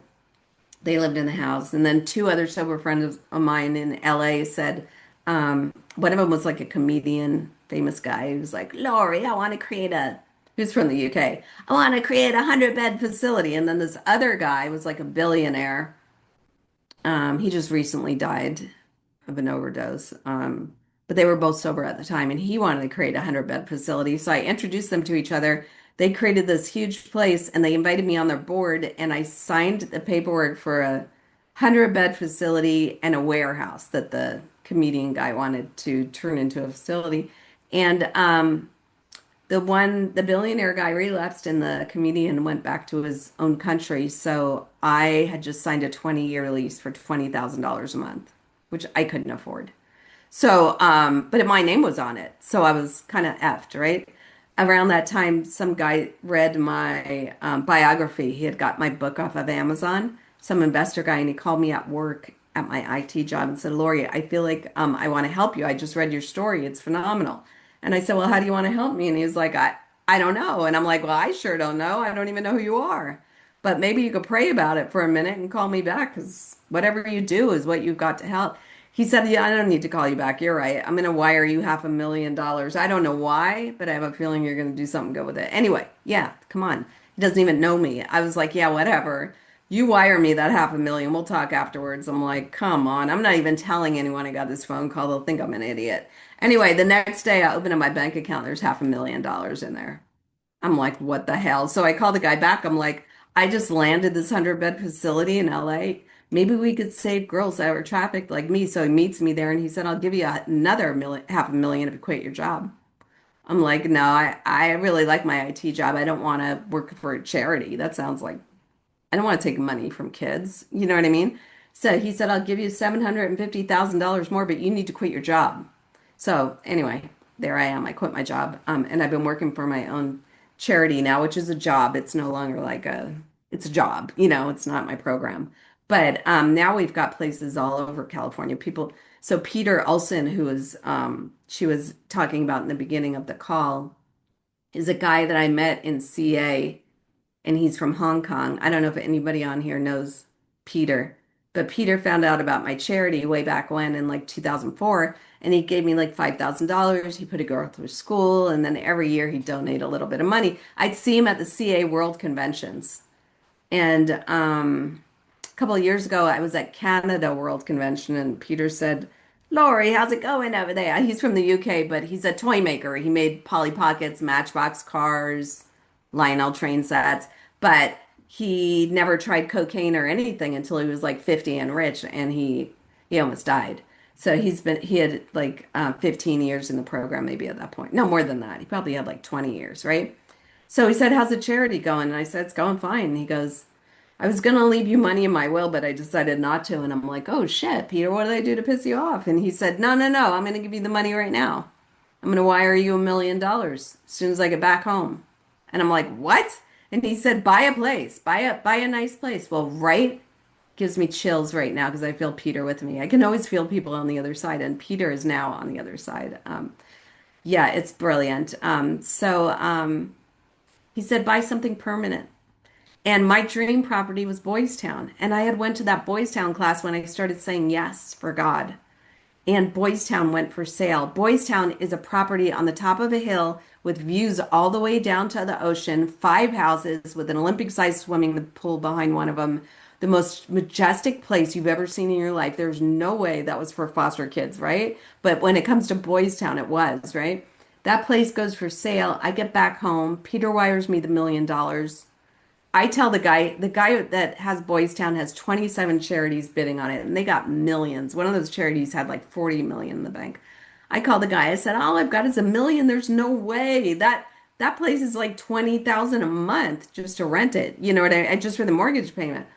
They lived in the house. And then two other sober friends of mine in LA said, one of them was like a comedian, famous guy. He was like, Laurie, I want to create a, who's from the UK, I want to create a 100-bed facility. And then this other guy was like a billionaire. He just recently died of an overdose. But they were both sober at the time, and he wanted to create a 100-bed facility. So I introduced them to each other. They created this huge place, and they invited me on their board, and I signed the paperwork for a 100-bed facility and a warehouse that the comedian guy wanted to turn into a facility. And the billionaire guy relapsed, and the comedian went back to his own country. So I had just signed a 20-year lease for $20,000 a month, which I couldn't afford. So, but my name was on it. So I was kind of effed, right? Around that time, some guy read my biography. He had got my book off of Amazon, some investor guy, and he called me at work at my IT job and said, Lori, I feel like I want to help you. I just read your story. It's phenomenal. And I said, well, how do you want to help me? And he was like, I don't know. And I'm like, well, I sure don't know. I don't even know who you are. But maybe you could pray about it for a minute and call me back because whatever you do is what you've got to help. He said, yeah, I don't need to call you back. You're right. I'm going to wire you $500,000. I don't know why, but I have a feeling you're going to do something good with it. Anyway, yeah, come on. He doesn't even know me. I was like, yeah, whatever. You wire me that 500,000. We'll talk afterwards. I'm like, come on. I'm not even telling anyone I got this phone call. They'll think I'm an idiot. Anyway, the next day I open up my bank account. There's $500,000 in there. I'm like, what the hell? So I call the guy back. I'm like, I just landed this 100-bed facility in LA. Maybe we could save girls that were trafficked like me. So he meets me there and he said, I'll give you another million, 500,000 if you quit your job. I'm like, no, I really like my IT job. I don't want to work for a charity. That sounds like I don't want to take money from kids. You know what I mean? So he said, I'll give you $750,000 more, but you need to quit your job. So anyway, there I am. I quit my job. And I've been working for my own charity now, which is a job. It's no longer like it's a job, it's not my program. But now we've got places all over California. So Peter Olson, she was talking about in the beginning of the call, is a guy that I met in CA and he's from Hong Kong. I don't know if anybody on here knows Peter, but Peter found out about my charity way back when in like 2004, and he gave me like $5,000. He put a girl through school, and then every year he'd donate a little bit of money. I'd see him at the CA World Conventions. And a couple of years ago, I was at Canada World Convention, and Peter said, Laurie, how's it going over there? He's from the UK, but he's a toy maker. He made Polly Pockets, Matchbox cars, Lionel train sets, but he never tried cocaine or anything until he was like 50 and rich, and he almost died. So he had like 15 years in the program, maybe at that point. No, more than that. He probably had like 20 years, right? So he said, how's the charity going? And I said, it's going fine. And he goes, I was gonna leave you money in my will, but I decided not to. And I'm like, oh shit, Peter, what did I do to piss you off? And he said, no, no, no, I'm gonna give you the money right now. I'm gonna wire you $1 million as soon as I get back home. And I'm like, what? And he said, buy a place, buy a nice place. Well, right gives me chills right now because I feel Peter with me. I can always feel people on the other side, and Peter is now on the other side. Yeah, it's brilliant. He said, buy something permanent. And my dream property was Boys Town. And I had went to that Boys Town class when I started saying yes for God. And Boys Town went for sale. Boys Town is a property on the top of a hill with views all the way down to the ocean, 5 houses with an Olympic-sized swimming pool behind one of them. The most majestic place you've ever seen in your life. There's no way that was for foster kids, right? But when it comes to Boys Town, it was, right? That place goes for sale. I get back home. Peter wires me the $1 million. I tell the guy that has Boys Town has 27 charities bidding on it, and they got millions. One of those charities had like 40 million in the bank. I called the guy. I said, all I've got is $1 million. There's no way that place is like 20,000 a month just to rent it. You know what just for the mortgage payment.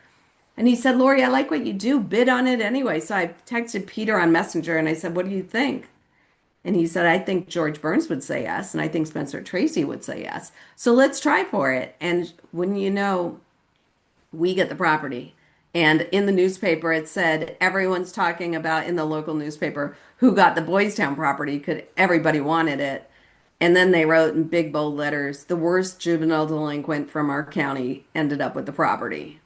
And he said, Lori, I like what you do. Bid on it anyway. So I texted Peter on Messenger and I said, what do you think? And he said, I think George Burns would say yes, and I think Spencer Tracy would say yes. So let's try for it. And when you know, we get the property. And in the newspaper, it said everyone's talking about in the local newspaper who got the Boys Town property. Could everybody wanted it? And then they wrote in big bold letters, the worst juvenile delinquent from our county ended up with the property.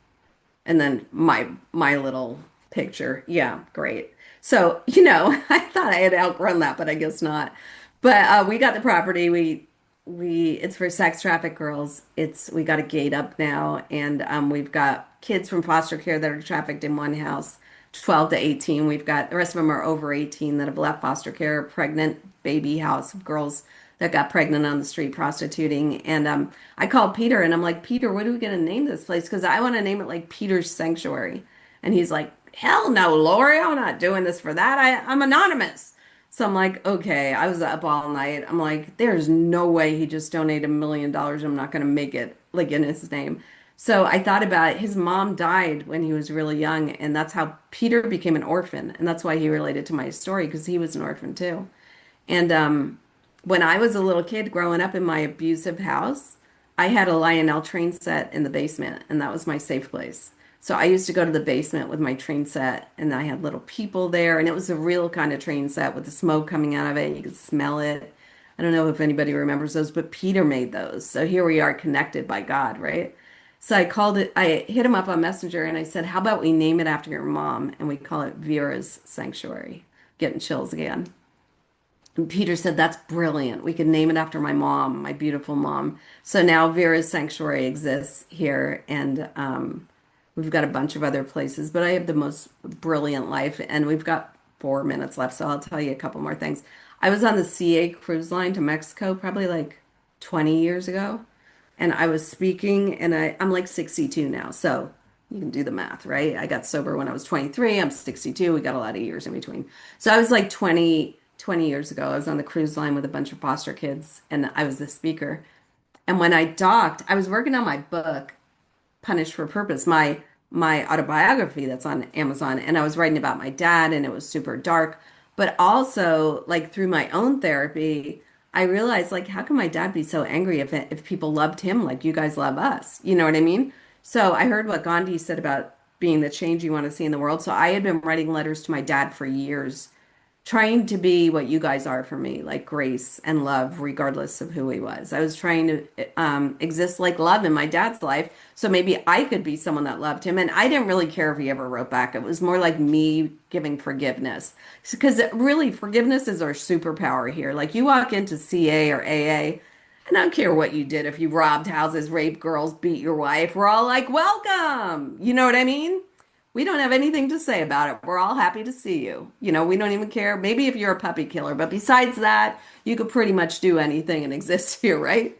And then my little picture. Yeah, great. So, I thought I had outgrown that, but I guess not. But we got the property. We it's for sex trafficked girls. It's we got a gate up now, and we've got kids from foster care that are trafficked in one house, 12 to 18. We've got the rest of them are over 18 that have left foster care, pregnant baby house of girls that got pregnant on the street prostituting. And I called Peter and I'm like, Peter, what are we going to name this place? Because I want to name it like Peter's Sanctuary. And he's like, hell no, Lori, I'm not doing this for that. I'm anonymous. So I'm like, okay, I was up all night. I'm like, there's no way he just donated $1 million. I'm not going to make it like in his name. So I thought about it. His mom died when he was really young, and that's how Peter became an orphan. And that's why he related to my story because he was an orphan too. And when I was a little kid growing up in my abusive house, I had a Lionel train set in the basement, and that was my safe place. So I used to go to the basement with my train set, and I had little people there, and it was a real kind of train set with the smoke coming out of it. You could smell it. I don't know if anybody remembers those, but Peter made those. So here we are connected by God, right? So I hit him up on Messenger and I said, how about we name it after your mom and we call it Vera's Sanctuary? Getting chills again. And Peter said, that's brilliant. We could name it after my mom, my beautiful mom. So now Vera's Sanctuary exists here, and we've got a bunch of other places, but I have the most brilliant life, and we've got 4 minutes left, so I'll tell you a couple more things. I was on the CA cruise line to Mexico probably like 20 years ago, and I was speaking, and I'm like 62 now, so you can do the math, right? I got sober when I was 23. I'm 62. We got a lot of years in between. So I was like 20 years ago. I was on the cruise line with a bunch of foster kids, and I was the speaker. And when I docked, I was working on my book, Punished for Purpose, my autobiography that's on Amazon, and I was writing about my dad, and it was super dark. But also, like through my own therapy, I realized like how can my dad be so angry if people loved him like you guys love us? You know what I mean? So I heard what Gandhi said about being the change you want to see in the world. So I had been writing letters to my dad for years trying to be what you guys are for me, like grace and love, regardless of who he was. I was trying to exist like love in my dad's life, so maybe I could be someone that loved him. And I didn't really care if he ever wrote back. It was more like me giving forgiveness, because really, forgiveness is our superpower here. Like you walk into CA or AA. And I don't care what you did, if you robbed houses, raped girls, beat your wife, we're all like, welcome. You know what I mean? We don't have anything to say about it. We're all happy to see you. We don't even care. Maybe if you're a puppy killer, but besides that, you could pretty much do anything and exist here, right?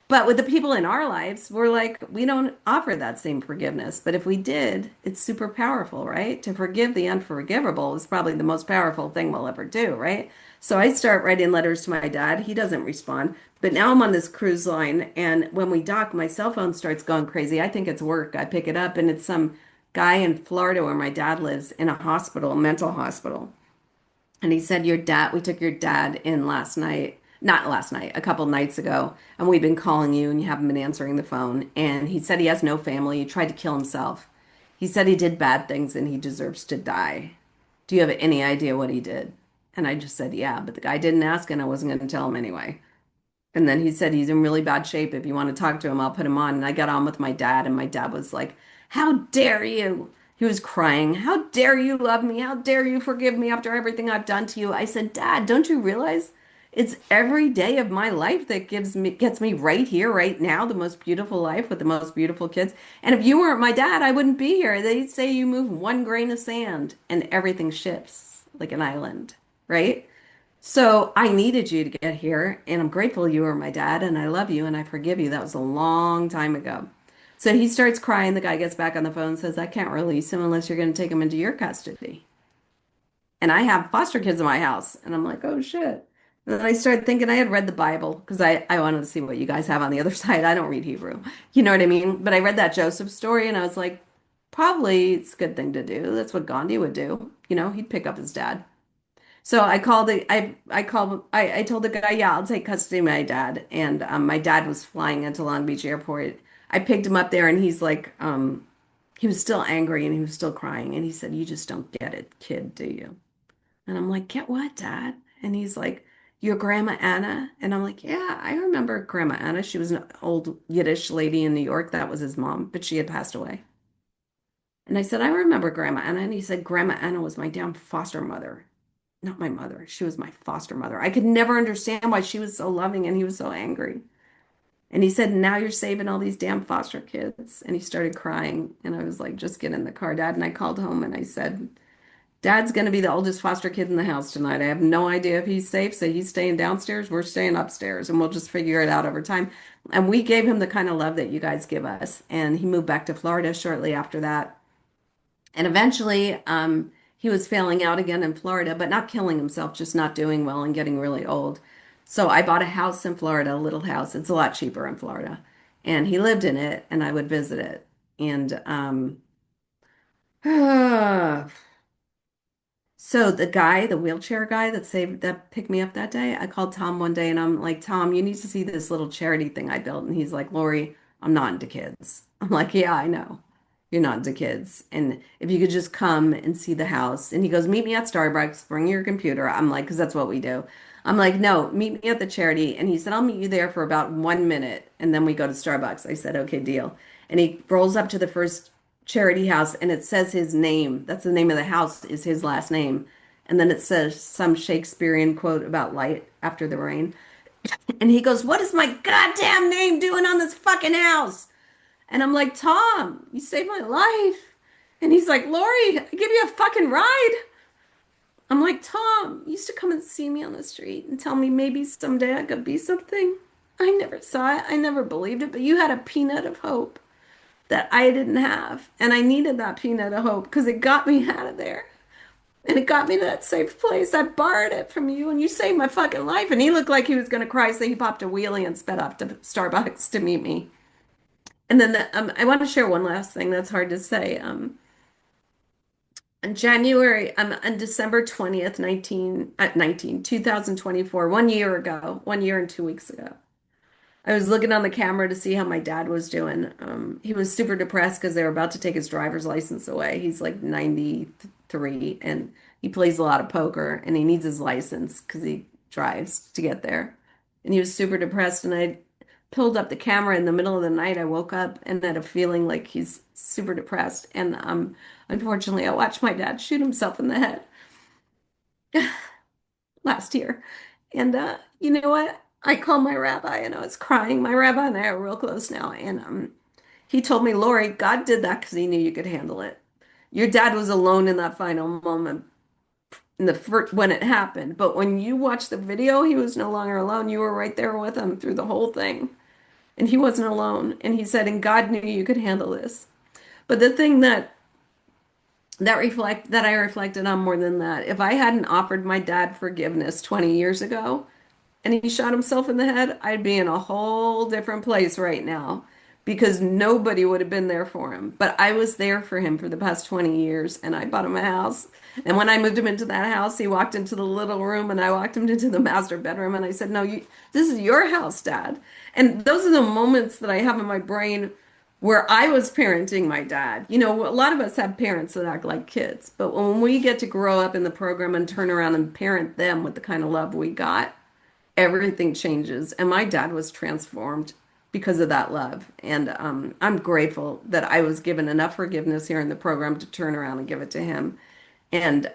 But with the people in our lives, we're like, we don't offer that same forgiveness. But if we did, it's super powerful, right? To forgive the unforgivable is probably the most powerful thing we'll ever do, right? So I start writing letters to my dad. He doesn't respond. But now I'm on this cruise line, and when we dock, my cell phone starts going crazy. I think it's work. I pick it up, and it's some guy in Florida where my dad lives in a hospital, a mental hospital. And he said, we took your dad in last night, not last night, a couple nights ago, and we've been calling you and you haven't been answering the phone. And he said he has no family. He tried to kill himself. He said he did bad things and he deserves to die. Do you have any idea what he did? And I just said, yeah, but the guy didn't ask and I wasn't going to tell him anyway. And then he said he's in really bad shape. If you want to talk to him, I'll put him on. And I got on with my dad, and my dad was like, how dare you? He was crying. How dare you love me? How dare you forgive me after everything I've done to you? I said, Dad, don't you realize it's every day of my life that gets me right here, right now, the most beautiful life with the most beautiful kids. And if you weren't my dad, I wouldn't be here. They say you move one grain of sand and everything shifts like an island, right? So I needed you to get here, and I'm grateful you were my dad, and I love you, and I forgive you. That was a long time ago. So he starts crying. The guy gets back on the phone and says, I can't release him unless you're going to take him into your custody. And I have foster kids in my house. And I'm like, oh shit. And then I started thinking I had read the Bible because I wanted to see what you guys have on the other side. I don't read Hebrew. You know what I mean? But I read that Joseph story and I was like, probably it's a good thing to do. That's what Gandhi would do. He'd pick up his dad. So I told the guy, yeah, I'll take custody of my dad. And my dad was flying into Long Beach Airport. I picked him up there and he's like, he was still angry and he was still crying. And he said, you just don't get it, kid, do you? And I'm like, get what, Dad? And he's like, your grandma Anna? And I'm like, yeah, I remember Grandma Anna. She was an old Yiddish lady in New York. That was his mom, but she had passed away. And I said, I remember Grandma Anna. And he said, Grandma Anna was my damn foster mother, not my mother. She was my foster mother. I could never understand why she was so loving and he was so angry. And he said, now you're saving all these damn foster kids. And he started crying. And I was like, just get in the car, Dad. And I called home and I said, Dad's going to be the oldest foster kid in the house tonight. I have no idea if he's safe. So he's staying downstairs. We're staying upstairs and we'll just figure it out over time. And we gave him the kind of love that you guys give us. And he moved back to Florida shortly after that. And eventually, he was failing out again in Florida, but not killing himself, just not doing well and getting really old. So I bought a house in Florida, a little house. It's a lot cheaper in Florida. And he lived in it, and I would visit it. And so the guy, the wheelchair guy that picked me up that day, I called Tom one day and I'm like, Tom, you need to see this little charity thing I built. And he's like, Lori, I'm not into kids. I'm like, yeah, I know. You're not into kids. And if you could just come and see the house. And he goes, meet me at Starbucks, bring your computer. I'm like, because that's what we do. I'm like, no, meet me at the charity. And he said, I'll meet you there for about 1 minute. And then we go to Starbucks. I said, okay, deal. And he rolls up to the first charity house and it says his name. That's the name of the house, is his last name. And then it says some Shakespearean quote about light after the rain. And he goes, what is my goddamn name doing on this fucking house? And I'm like, Tom, you saved my life. And he's like, Lori, I give you a fucking ride. I'm like, Tom, you used to come and see me on the street and tell me maybe someday I could be something. I never saw it. I never believed it, but you had a peanut of hope that I didn't have. And I needed that peanut of hope because it got me out of there. And it got me to that safe place. I borrowed it from you and you saved my fucking life. And he looked like he was going to cry. So he popped a wheelie and sped up to Starbucks to meet me. And then I want to share one last thing that's hard to say. On December 20th, 2024, 1 year ago, 1 year and 2 weeks ago. I was looking on the camera to see how my dad was doing. He was super depressed because they were about to take his driver's license away. He's like 93 and he plays a lot of poker and he needs his license because he drives to get there. And he was super depressed. And I pulled up the camera in the middle of the night. I woke up and had a feeling like he's super depressed. And unfortunately, I watched my dad shoot himself in the head last year. And you know what? I called my rabbi and I was crying. My rabbi and I are real close now. And he told me, Lori, God did that because he knew you could handle it. Your dad was alone in that final moment in the first, when it happened. But when you watch the video, he was no longer alone. You were right there with him through the whole thing. And he wasn't alone. And he said, and God knew you could handle this. But the thing that I reflected on more than that, if I hadn't offered my dad forgiveness 20 years ago, and he shot himself in the head, I'd be in a whole different place right now because nobody would have been there for him. But I was there for him for the past 20 years and I bought him a house. And when I moved him into that house, he walked into the little room and I walked him into the master bedroom and I said, no, this is your house, Dad. And those are the moments that I have in my brain where I was parenting my dad. You know, a lot of us have parents that act like kids, but when we get to grow up in the program and turn around and parent them with the kind of love we got, everything changes. And my dad was transformed because of that love. And I'm grateful that I was given enough forgiveness here in the program to turn around and give it to him. And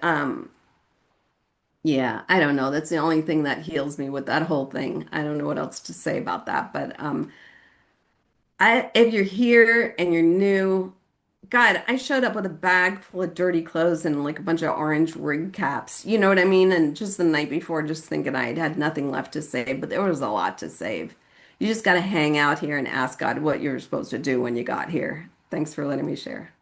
yeah, I don't know. That's the only thing that heals me with that whole thing. I don't know what else to say about that. But if you're here and you're new, God, I showed up with a bag full of dirty clothes and like a bunch of orange rig caps. You know what I mean? And just the night before, just thinking I had nothing left to save, but there was a lot to save. You just got to hang out here and ask God what you're supposed to do when you got here. Thanks for letting me share.